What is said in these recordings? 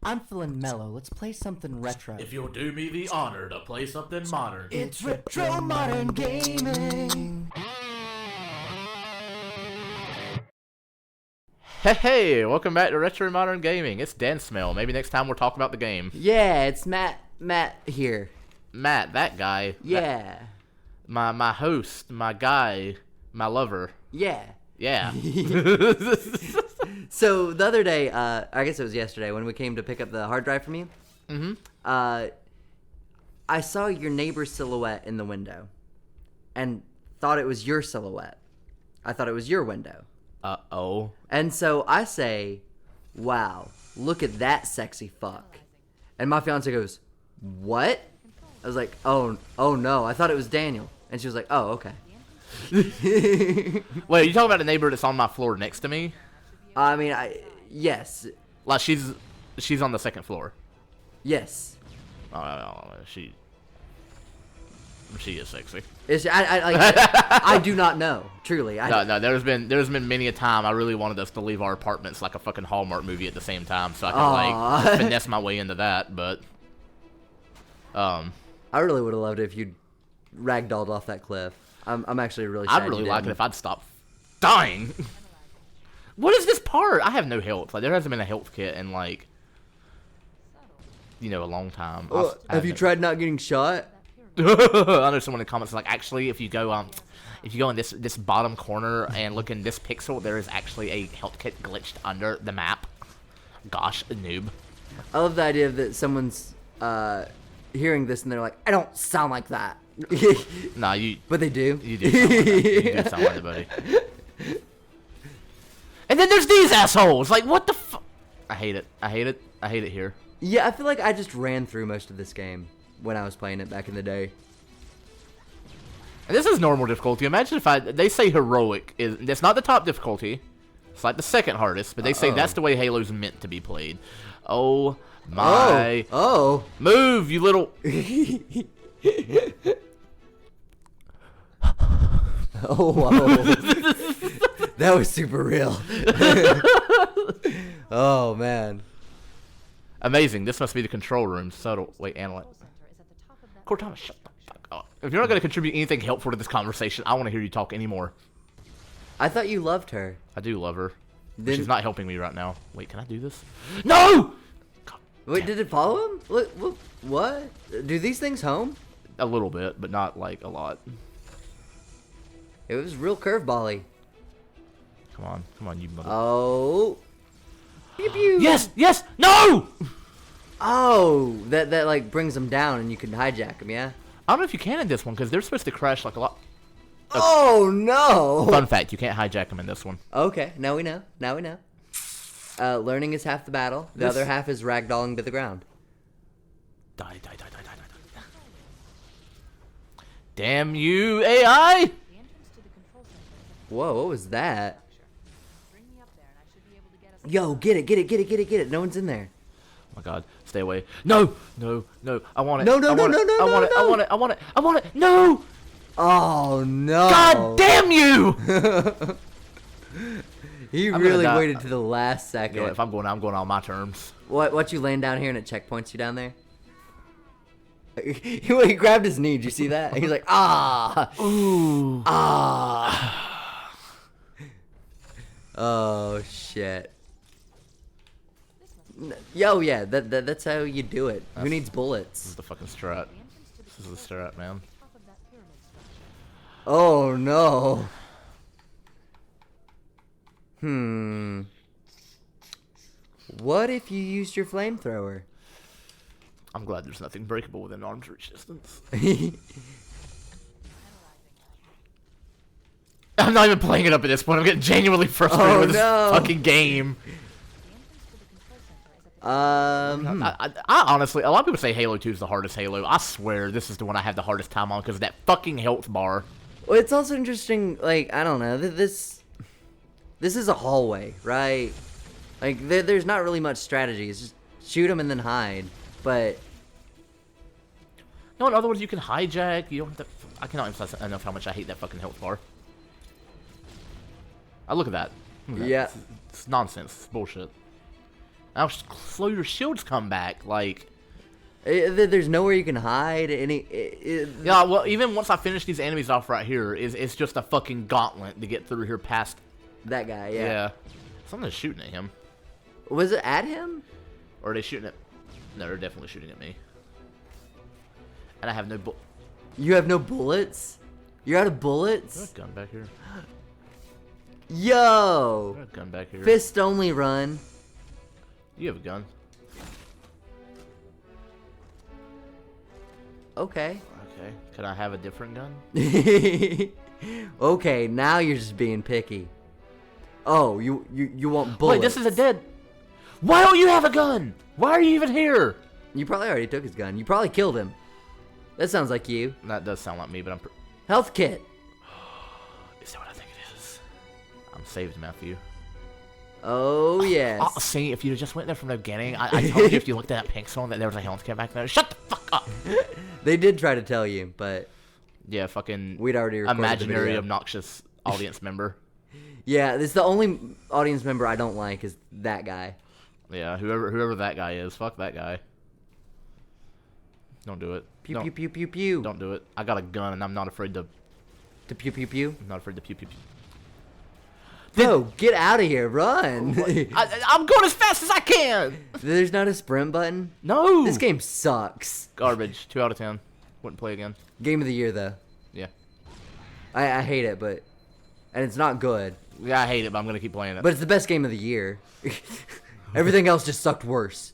I'm feeling mellow. Let's play something retro. If you'll do me the honor to play something modern. It's retro modern gaming. Hey, welcome back to Retro Modern Gaming. It's Dansmell. Maybe next time we'll talk about the game. Yeah, it's Matt here. Matt, that guy. Yeah. My host, my guy, my lover. Yeah. Yeah. So the other day, I guess it was yesterday, when we came to pick up the hard drive from you, I saw your neighbor's silhouette in the window and thought it was your silhouette. I thought it was your window. Uh-oh. And so I say, wow, look at that sexy fuck. And my fiance goes, what? I was like, oh no, I thought it was Daniel. And she was like, oh, okay. Wait, are you talking about a neighbor that's on my floor next to me? I mean, yes. Like, she's on the second floor. Yes. She is sexy. Is she, I do not know, truly. No, there's been many a time I really wanted us to leave our apartments like a fucking Hallmark movie at the same time, so I could like finesse my way into that. But I really would have loved it if you ragdolled off that cliff. I'm actually really sad I'd really you like it didn't. if I'd stop dying. What is this part? I have no health. Like, there hasn't been a health kit in like, a long time. Have you tried not getting shot? I know someone in the comments is like, actually, if you go in this bottom corner and look in this pixel, there is actually a health kit glitched under the map. Gosh, a noob. I love the idea that someone's hearing this and they're like, I don't sound like that. Nah, you. But they do. You do sound like that. You do sound like it, buddy. And then there's these assholes. Like, what the fuck? I hate it. I hate it here. Yeah, I feel like I just ran through most of this game when I was playing it back in the day. And this is normal difficulty. Imagine if they say heroic is that's not the top difficulty. It's like the second hardest, but they say that's the way Halo's meant to be played. Oh my! Oh! Move, you little! Oh wow! That was super real. Oh man! Amazing. This must be the control room. Subtle. Wait, analyze. Cortana, shut the fuck up. If you're not going to contribute anything helpful to this conversation, I want to hear you talk anymore. I thought you loved her. I do love her. Then... She's not helping me right now. Wait, can I do this? No! God, wait, did it follow him? What? Do these things home? A little bit, but not like a lot. It was real curveball-y. Come on, you mother. Oh. Pew pew. Yes, no! Oh, that like brings them down and you can hijack them, yeah? I don't know if you can in this one because they're supposed to crash like a lot. Oh no! Fun fact: you can't hijack them in this one. Okay, now we know. Learning is half the battle. The other half is ragdolling to the ground. Die. Damn you, AI! Whoa, what was that? Yo, get it. No one's in there. Oh my god, stay away. No, I want it. No, I want it. No! Oh, no. God damn you! He really waited to the last second. You know, if I'm going on my terms. What, you laying down here and it checkpoints you down there? He grabbed his knee. Did you see that? He's like, ah. Ooh. Ah. Oh, shit. Yo, yeah, that's how you do it. Who needs bullets? This is the fucking strat. This is the strat, man. Oh, no. What if you used your flamethrower? I'm glad there's nothing breakable within arm's reach distance. I'm not even playing it up at this point. I'm getting genuinely frustrated with this fucking game. I honestly, a lot of people say Halo 2 is the hardest Halo. I swear this is the one I have the hardest time on because of that fucking health bar. Well, it's also interesting, like, I don't know, this is a hallway, right? Like, there's not really much strategy. It's just shoot them and then hide. But no, in other words, you can hijack. You don't have to. I cannot emphasize enough how much I hate that fucking health bar. Look at that. Yeah. It's nonsense. It's bullshit. How slow your shields come back. Like, there's nowhere you can hide. yeah, well, even once I finish these enemies off right here, it's just a fucking gauntlet to get through here past that guy. Yeah. Yeah. Someone's shooting at him. Was it at him? Or are they shooting at... No, they're definitely shooting at me. And I have no You have no bullets? You're out of bullets? There's a gun back here. Yo! There's a gun back here. Fist only run. You have a gun. Okay. Okay. Can I have a different gun? Okay, now you're just being picky. Oh, you want bullets. Wait, this is a dead... Why don't you have a gun? Why are you even here? You probably already took his gun. You probably killed him. That sounds like you. That does sound like me, but I'm... Health kit. Is that what I think it is? I'm saved, Matthew. Oh, yes. Oh, see, if you just went there from the beginning, I told you if you looked at that pink song that there was a health kit back there. Shut the fuck up! They did try to tell you, but... Yeah, fucking... We'd already recorded imaginary, the video. obnoxious audience member. Yeah, it's the only audience member I don't like is that guy. Yeah, whoever that guy is, fuck that guy. Don't do it. Pew pew pew pew pew. Don't do it. I got a gun and I'm not afraid to... To pew pew pew? I'm not afraid to pew pew pew. No, get out of here, run! I'm going as fast as I can! There's not a sprint button? No! This game sucks. Garbage. 2 out of 10. Wouldn't play again. Game of the year, though. Yeah. I hate it, but... And it's not good. Yeah, I hate it, but I'm going to keep playing it. But it's the best game of the year. Everything else just sucked worse.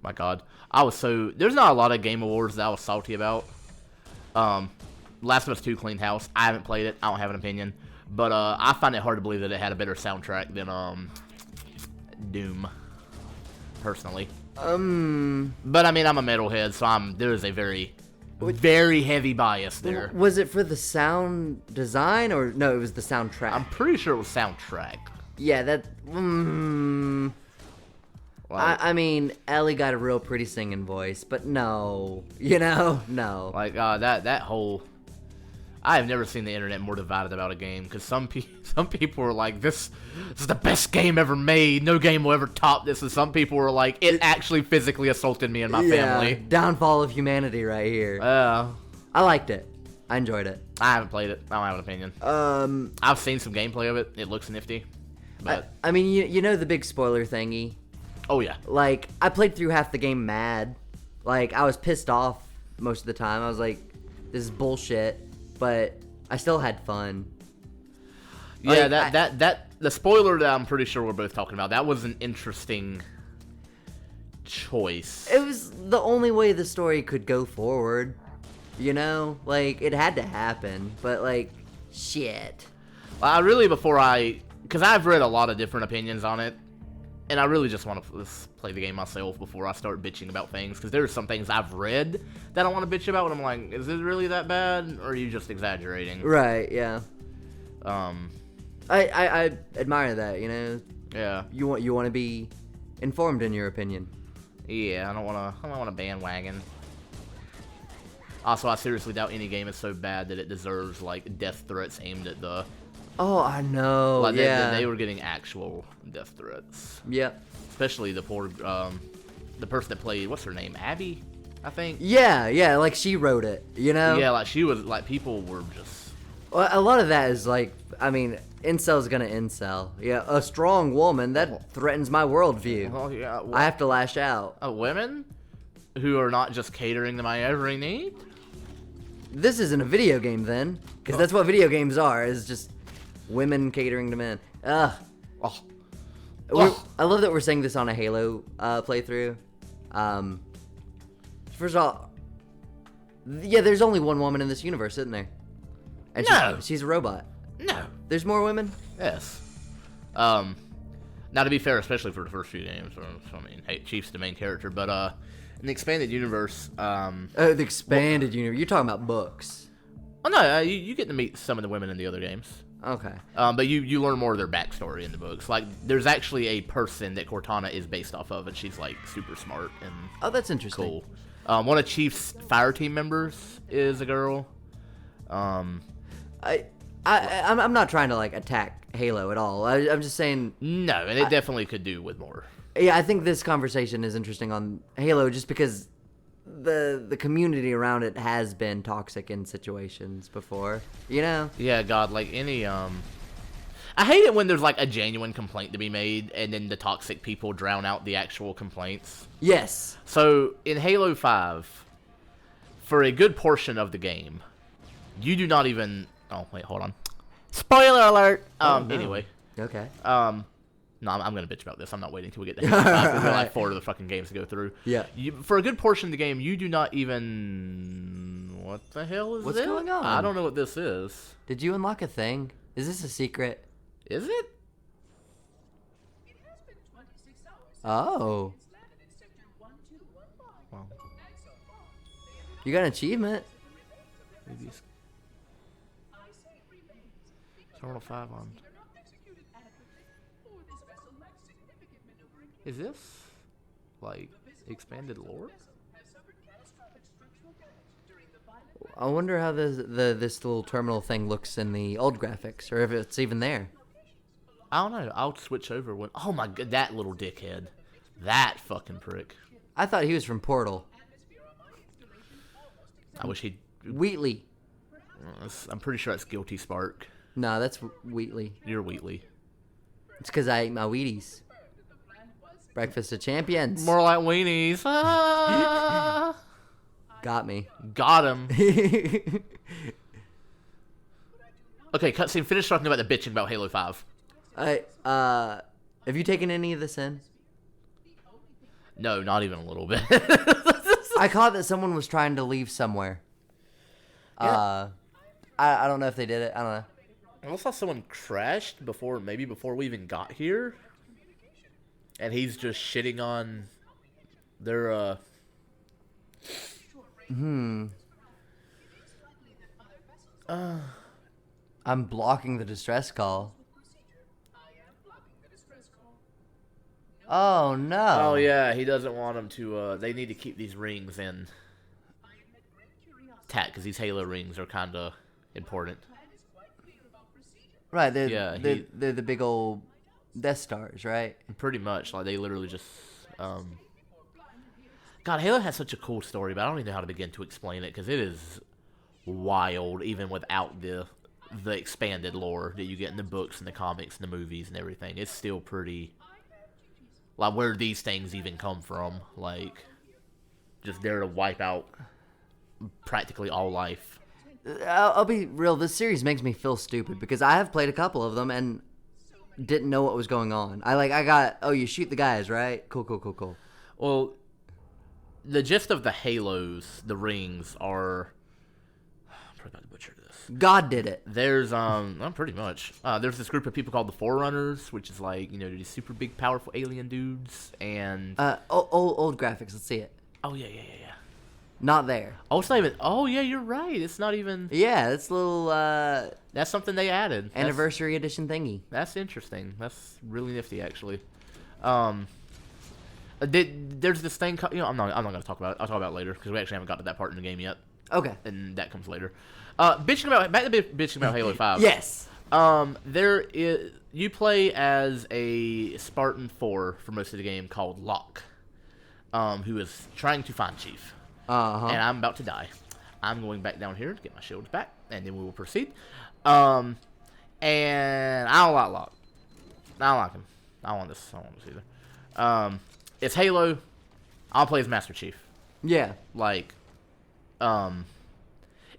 My God. There's not a lot of game awards that I was salty about. Last of Us 2 cleaned house. I haven't played it. I don't have an opinion. But I find it hard to believe that it had a better soundtrack than Doom. Personally. But I mean, I'm a metalhead, so there's a very, very heavy bias there. Was it for the sound design or no? It was the soundtrack. I'm pretty sure it was soundtrack. Yeah, that. I mean, Ellie got a real pretty singing voice, but no, no. Like that whole. I have never seen the internet more divided about a game because some people are like, this is the best game ever made. No game will ever top this. And some people are like, it actually physically assaulted me and my family. Downfall of humanity right here. I liked it. I enjoyed it. I haven't played it. I don't have an opinion. I've seen some gameplay of it. It looks nifty. But I mean, you know the big spoiler thingy. Oh yeah. Like I played through half the game mad. Like I was pissed off most of the time. I was like, this is bullshit. But I still had fun. Yeah, like, the spoiler that I'm pretty sure we're both talking about, that was an interesting choice. It was the only way the story could go forward. Like it had to happen, but like shit. Because I've read a lot of different opinions on it, and I really just want to play the game myself before I start bitching about things, because there are some things I've read that I want to bitch about, and I'm like, is it really that bad, or are you just exaggerating? Right, yeah. I admire that, Yeah. You want to be informed in your opinion. Yeah, I don't want to bandwagon. Also, I seriously doubt any game is so bad that it deserves, like, death threats aimed at the... Oh, I know, like, yeah. They were getting actual death threats. Yep. Especially the poor, the person that played, what's her name, Abby, I think? Yeah, like she wrote it, Yeah, like she was, like, people were just... Well, a lot of that is like, I mean, incel's gonna incel. Yeah, a strong woman, that threatens my worldview. Oh, yeah. I have to lash out. Women who are not just catering to my every need? This isn't a video game then, because that's what video games are, is just women catering to men. Ugh. Oh. I love that we're saying this on a Halo playthrough. First of all, yeah, there's only one woman in this universe, isn't there? And No. she's a robot. No. There's more women? Yes. Now, to be fair, especially for the first few games, I mean, hey, Chief's the main character, but in the expanded universe, Oh, the expanded universe. You're talking about books. Oh no, you get to meet some of the women in the other games. Okay. But you learn more of their backstory in the books. Like, there's actually a person that Cortana is based off of, and she's like super smart and Oh, that's interesting. cool. One of Chief's fire team members is a girl. I'm not trying to like attack Halo at all. I'm just saying. No, and it definitely could do with more. Yeah, I think this conversation is interesting on Halo just because the community around it has been toxic in situations before. You know? Yeah, God, like any I hate it when there's like a genuine complaint to be made and then the toxic people drown out the actual complaints. Yes. So in Halo 5, for a good portion of the game, you do not even. Oh wait, hold on. Spoiler alert. No. Anyway. Okay. No, I'm gonna bitch about this. I'm not waiting till we get to Halo 5. We've got like 4 of the fucking games to go through. Yeah. For a good portion of the game, you do not even. What the hell is this? What's going on? I don't know what this is. Did you unlock a thing? Is this a secret? Is it? Oh. Well, You got an achievement. maybe it's Terminal 5 on. Is this like expanded lore? I wonder how this little terminal thing looks in the old graphics, or if it's even there. I don't know. I'll switch over when. Oh my god, that little dickhead. That fucking prick. I thought he was from Portal. I wish he'd. Wheatley. I'm pretty sure that's Guilty Spark. No, that's Wheatley. You're Wheatley. It's because I ate my Wheaties. Breakfast of Champions. More like weenies. Ah! Got me. Got him. Okay, cutscene. Finish talking about the bitching about Halo 5. Have you taken any of this in? No, not even a little bit. I caught that someone was trying to leave somewhere. Yeah. I don't know if they did it. I don't know. I also saw someone crashed before we even got here. And he's just shitting on their, I'm blocking the distress call. Oh, no. Oh, yeah, he doesn't want them to, they need to keep these rings in because these Halo rings are kind of important. Right, they're, Yeah, they're the big old Death Stars, right? Pretty much, like, they literally just, God, Halo has such a cool story, but I don't even know how to begin to explain it, because it is wild, even without the expanded lore that you get in the books and the comics and the movies and everything. It's still pretty, like, where these things even come from, like, just there to wipe out practically all life. I'll be real, this series makes me feel stupid, because I have played a couple of them, and didn't know what was going on. You shoot the guys, right? Cool. Well, the gist of the Halos, the rings, are... I'm probably about to butcher this. God did it. There's, well, pretty much. There's this group of people called the Forerunners, which is like, these super big, powerful alien dudes, and... Old graphics, let's see it. Oh, yeah. Not there. Oh, it's not even... Oh, yeah, you're right. It's not even... Yeah, it's a little, That's something they added. anniversary edition thingy. That's interesting. That's really nifty, actually. There's this thing... I'm not going to talk about it. I'll talk about it later, because we actually haven't got to that part in the game yet. Okay. And that comes later. Back to bitching about Halo 5. Yes. You play as a Spartan 4 for most of the game called Locke, who is trying to find Chief. Uh-huh. And I'm about to die. I'm going back down here to get my shields back, and then we will proceed. And I don't like Locke. I don't like him. I don't want this either. It's Halo. I'll play as Master Chief. Yeah. Like, and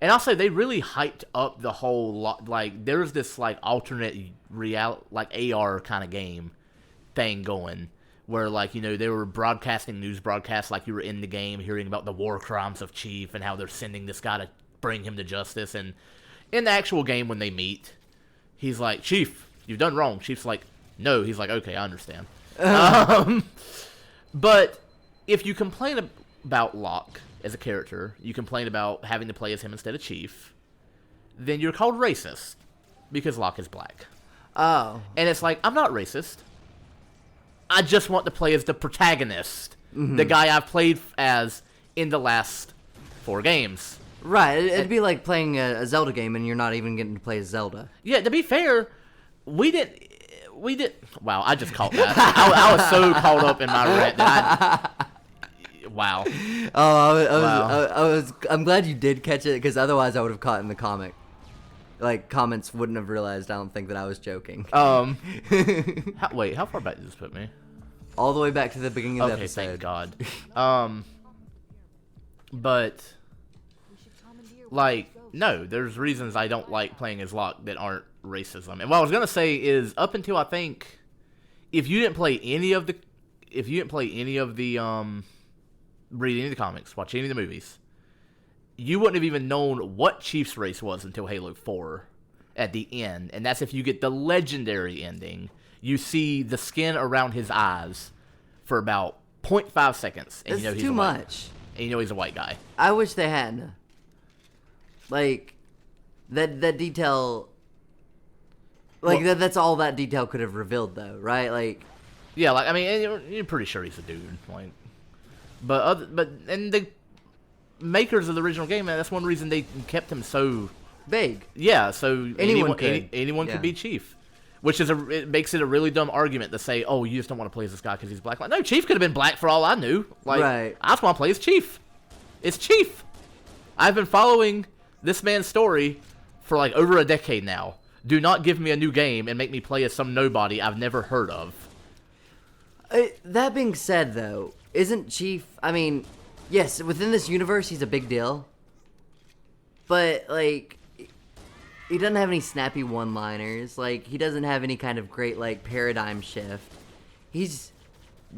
also they really hyped up the whole lot. Like, there's this like alternate like AR kind of game thing going, where like they were broadcasting news broadcasts like you were in the game, hearing about the war crimes of Chief and how they're sending this guy to bring him to justice. And in the actual game, when they meet, he's like, "Chief, you've done wrong." Chief's like, "No." He's like, "Okay, I understand." But if you complain about Locke as a character, you complain about having to play as him instead of Chief, then you're called racist because Locke is black. Oh. And it's like, I'm not racist. I just want to play as the protagonist, the guy I've played as in the last 4 games. Right, it'd be like playing a Zelda game and you're not even getting to play as Zelda. Yeah, to be fair, we didn't. Wow, I just caught that. I was so caught up in my rant that wow. Oh, I'm glad you did catch it, because otherwise I would have caught in the comic. Like, comments wouldn't have realized, I don't think, that I was joking. Wait, how far back did this put me? All the way back to the beginning of the Okay, episode. thank God. But, like, no, there's reasons I don't like playing as Locke that aren't racism. And what I was gonna say is, up until I think, if you didn't play any of the, read any of the comics, watch any of the movies, you wouldn't have even known what Chief's race was until Halo 4 at the end. And that's if you get the legendary ending. You see the skin around his eyes for about 0.5 seconds. And That's you know he's too a white, much. And you know he's a white guy. I wish they hadn't. Like, that detail... Like, Well, that's all that detail could have revealed, though, right? Like... Yeah, like, I mean, you're pretty sure he's a dude. Like, but the makers of the original game, man, that's one reason they kept him so vague. Yeah, so anyone could be Chief, which is it makes it a really dumb argument to say, oh, you just don't want to play as this guy because he's black. Like, no, Chief could have been black for all I knew. Like, right. I just want to play as Chief. It's Chief. I've been following this man's story for like over a decade now. Do not give me a new game and make me play as some nobody I've never heard of. That being said, though, isn't Chief... I mean, yes, within this universe, he's a big deal. But, like, he doesn't have any snappy one-liners. Like, he doesn't have any kind of great, like, paradigm shift. He's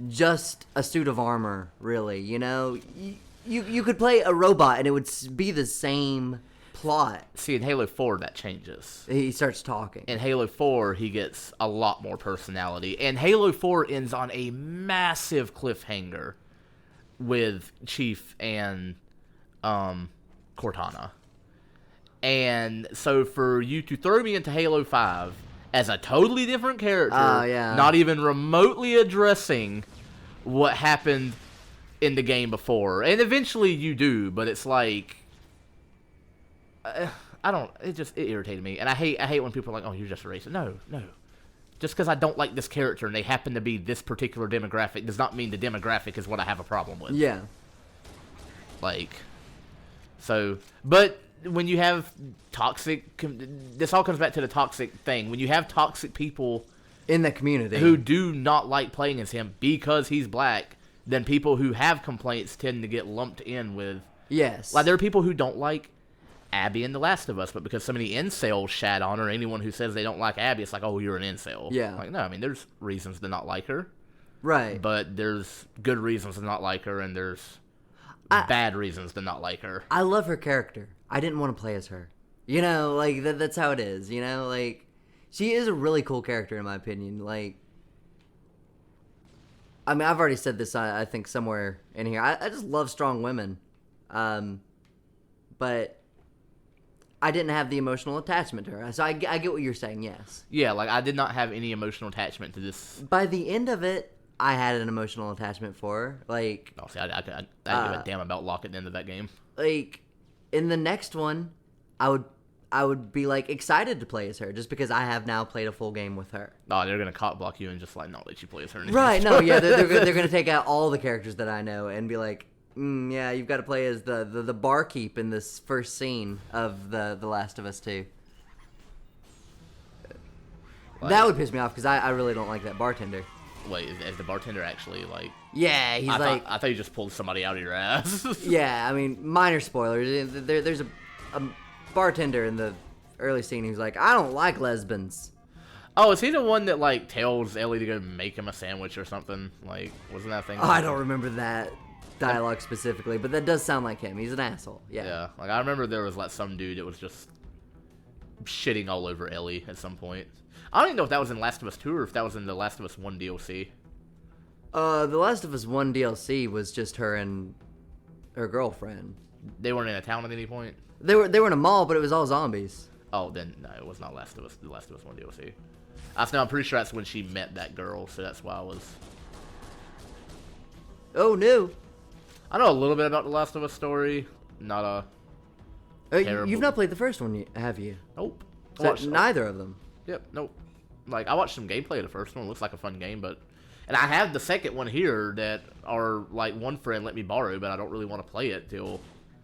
just a suit of armor, really, you know? You could play a robot and it would be the same plot. See, in Halo 4, that changes. He starts talking. In Halo 4, he gets a lot more personality. And Halo 4 ends on a massive cliffhanger with Chief and Cortana. And so for you to throw me into Halo 5 as a totally different character, not even remotely addressing what happened in the game before, and eventually you do, but it's like... it irritated me, and I hate when people are like, oh, you're just a racist. No. Just because I don't like this character and they happen to be this particular demographic does not mean the demographic is what I have a problem with. Yeah. Like, so, but when you have toxic, this all comes back to the toxic thing. When you have toxic people in the community who do not like playing as him because he's black, then people who have complaints tend to get lumped in with. Yes. Like, there are people who don't like Abby in The Last of Us, but because so many incels shat on her, anyone who says they don't like Abby, it's like, oh, you're an incel. Yeah. Like, no, I mean, there's reasons to not like her. Right. But there's good reasons to not like her, and there's bad reasons to not like her. I love her character. I didn't want to play as her. You know, like, that's how it is, you know? Like, she is a really cool character, in my opinion. Like, I mean, I've already said this, I think, somewhere in here. I just love strong women. But I didn't have the emotional attachment to her. So I get what you're saying, yes. Yeah, like, I did not have any emotional attachment to this. By the end of it, I had an emotional attachment for her. Like... Oh, see, I didn't give a damn about Locke at the end of that game. Like, in the next one, I would be, like, excited to play as her, just because I have now played a full game with her. Oh, they're going to cock block you and just, like, not let you play as her anymore. Right, no, yeah, they're going to take out all the characters that I know and be like, yeah, you've got to play as the barkeep in this first scene of the Last of Us 2. Like, that would piss me off, because I really don't like that bartender. Wait, is the bartender actually, like... Yeah, he's I thought you just pulled somebody out of your ass. Yeah, I mean, minor spoilers. There's a bartender in the early scene who's like, I don't like lesbians. Oh, is he the one that, like, tells Ellie to go make him a sandwich or something? Like, wasn't that thing? Oh, I don't remember that dialogue specifically, but that does sound like him. He's an asshole. Yeah. Yeah, like, I remember there was, like, some dude that was just shitting all over Ellie at some point. I don't even know if that was in Last of Us 2 or if that was in the Last of Us 1 DLC. The Last of Us 1 DLC was just her and her girlfriend. They weren't in a town at any point? They were in a mall, but it was all zombies. Oh, then, no, it was not the Last of Us 1 DLC. I'm pretty sure that's when she met that girl, so that's why I was... Oh, no. I know a little bit about the Last of Us story. Not terrible. You've not played the first one, have you? Nope. So neither of them. Yep. Nope. Like I watched some gameplay of the first one. It looks like a fun game, and I have the second one here that like one friend let me borrow, but I don't really want to play it till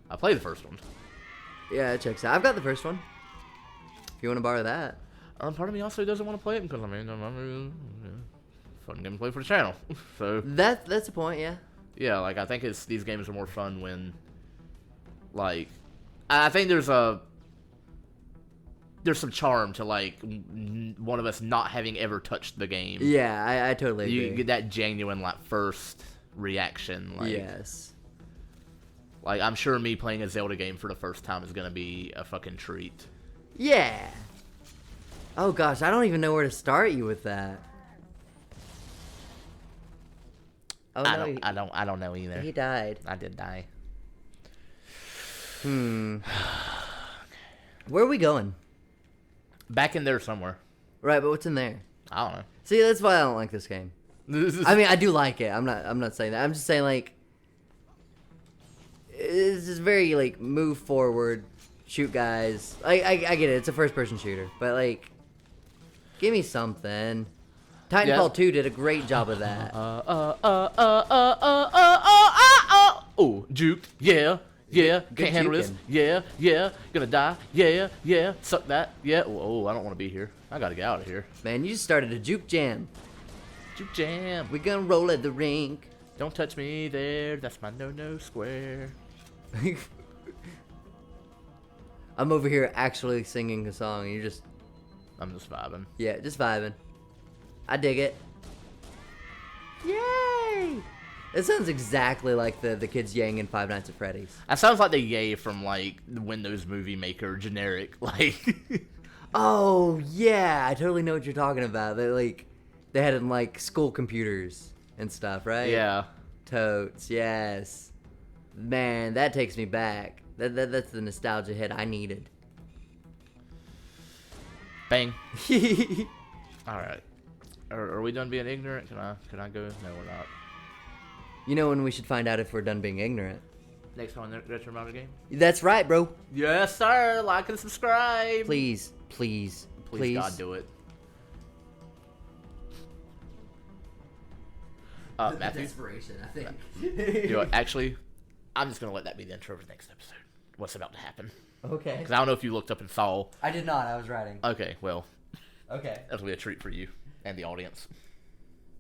I play the first one. Yeah, it checks out. I've got the first one. If you want to borrow that. Part of me also doesn't want to play it because I'm fun game to play for the channel. So that's the point, yeah. Yeah, like I think these games are more fun when, like, I think there's some charm to like one of us not having ever touched the game. Yeah, I totally agree. You get that genuine like first reaction. Like, yes. Like I'm sure me playing a Zelda game for the first time is gonna be a fucking treat. Yeah. Oh gosh, I don't even know where to start you with that. Oh, I don't know either. He died. I did die. Where are we going? Back in there somewhere. Right, but what's in there? I don't know. See, that's why I don't like this game. I mean, I do like it. I'm not saying that. I'm just saying like it's just very like move forward, shoot guys. I get it. It's a first person shooter, but like give me something. Titanfall 2 did a great job of that. Oh, juke. Yeah. Yeah, Good can't handle this. juking. Yeah, gonna die. Yeah, suck that. Yeah. Oh, I don't want to be here. I gotta get out of here. Man, you just started a juke jam. Juke jam. We gonna roll at the rink. Don't touch me there. That's my no square. I'm over here actually singing a song, and you're just... I'm just vibing. Yeah, just vibing. I dig it. Yay! It sounds exactly like the kids yaying in Five Nights at Freddy's. That sounds like the yay from, like, the Windows Movie Maker generic. Like... Oh, yeah! I totally know what you're talking about. They had it in, like, school computers and stuff, right? Yeah. Totes, yes. Man, that takes me back. That's the nostalgia hit I needed. Bang. Alright. Are we done being ignorant? Can I go? No, we're not. You know when we should find out if we're done being ignorant? Next time on Retro Model Game? That's right, bro. Yes, sir. Like and subscribe. Please. Please, God, do it. Matthew? Desperation, I think. You know what? Actually, I'm just going to let that be the intro for the next episode. What's about to happen. Okay. Because I don't know if you looked up and saw. I did not. I was writing. Okay, well. Okay. That'll be a treat for you and the audience.